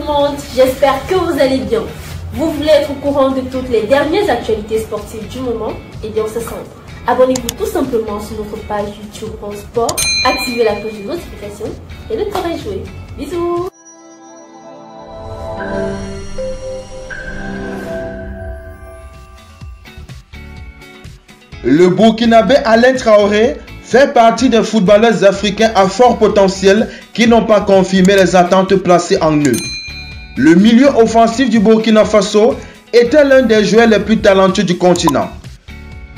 monde, j'espère que vous allez bien. Vous voulez être au courant de toutes les dernières actualités sportives du moment? Eh bien c'est simple. Abonnez-vous tout simplement sur notre page YouTube en sport, activez la cloche de notification et le temps est joué. Bisous. Le Burkinabé Alain Traoré fait partie des footballeurs africains à fort potentiel qui n'ont pas confirmé les attentes placées en eux. Le milieu offensif du Burkina Faso était l'un des joueurs les plus talentueux du continent.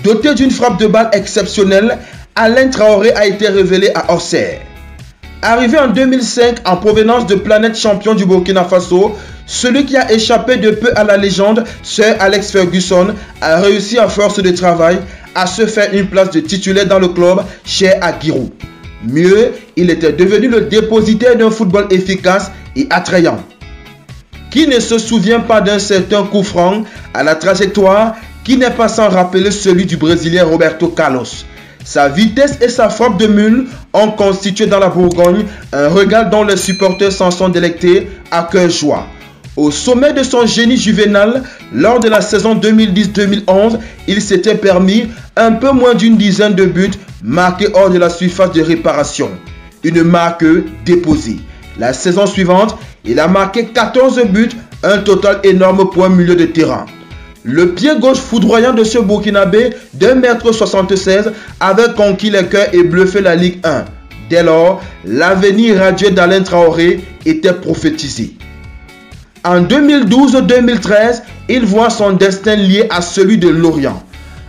Doté d'une frappe de balle exceptionnelle, Alain Traoré a été révélé à Auxerre. Arrivé en 2005 en provenance de Planète Champion du Burkina Faso, celui qui a échappé de peu à la légende, Sir Alex Ferguson, a réussi à force de travail à se faire une place de titulaire dans le club cher à Giroud. Mieux, il était devenu le dépositaire d'un football efficace et attrayant. Qui ne se souvient pas d'un certain coup franc à la trajectoire qui n'est pas sans rappeler celui du Brésilien Roberto Carlos. Sa vitesse et sa frappe de mule ont constitué dans la Bourgogne un régal dont les supporters s'en sont délectés à cœur joie. Au sommet de son génie juvénal, lors de la saison 2010-2011, il s'était permis un peu moins d'une dizaine de buts marqués hors de la surface de réparation. Une marque déposée. La saison suivante, il a marqué 14 buts, un total énorme pour un milieu de terrain. Le pied gauche foudroyant de ce Burkinabé d'1,76 m avait conquis les cœurs et bluffé la Ligue 1. Dès lors, l'avenir radieux d'Alain Traoré était prophétisé. En 2012-2013, il voit son destin lié à celui de Lorient.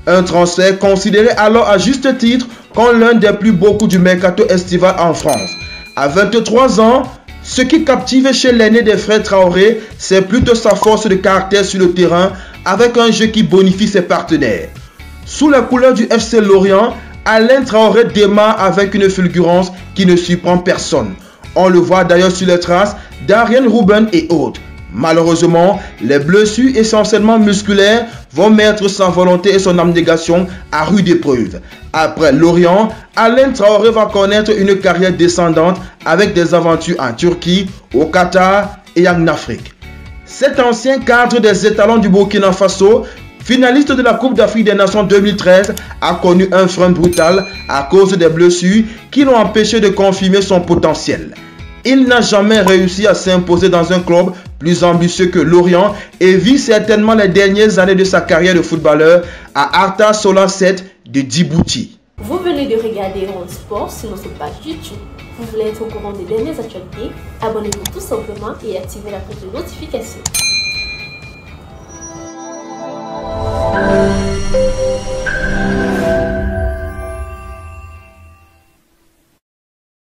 Un transfert considéré alors à juste titre comme l'un des plus beaux coups du mercato estival en France. À 23 ans, ce qui captive chez l'aîné des frères Traoré, c'est plutôt sa force de caractère sur le terrain avec un jeu qui bonifie ses partenaires. Sous la couleur du FC Lorient, Alain Traoré démarre avec une fulgurance qui ne surprend personne. On le voit d'ailleurs sur les traces d'Arjen Robben et autres. Malheureusement, les blessures essentiellement musculaires vont mettre sa volonté et son abnégation à rude épreuve. Après Lorient, Alain Traoré va connaître une carrière descendante avec des aventures en Turquie, au Qatar et en Afrique. Cet ancien cadre des étalons du Burkina Faso, finaliste de la Coupe d'Afrique des Nations 2013, a connu un frein brutal à cause des blessures qui l'ont empêché de confirmer son potentiel. Il n'a jamais réussi à s'imposer dans un club plus ambitieux que Lorient et vit certainement les dernières années de sa carrière de footballeur à Arta Sola 7 de Djibouti. Vous venez de regarder Rond Sport sur notre page YouTube. Vous voulez être au courant des dernières actualités? Abonnez-vous tout simplement et activez la cloche de notification.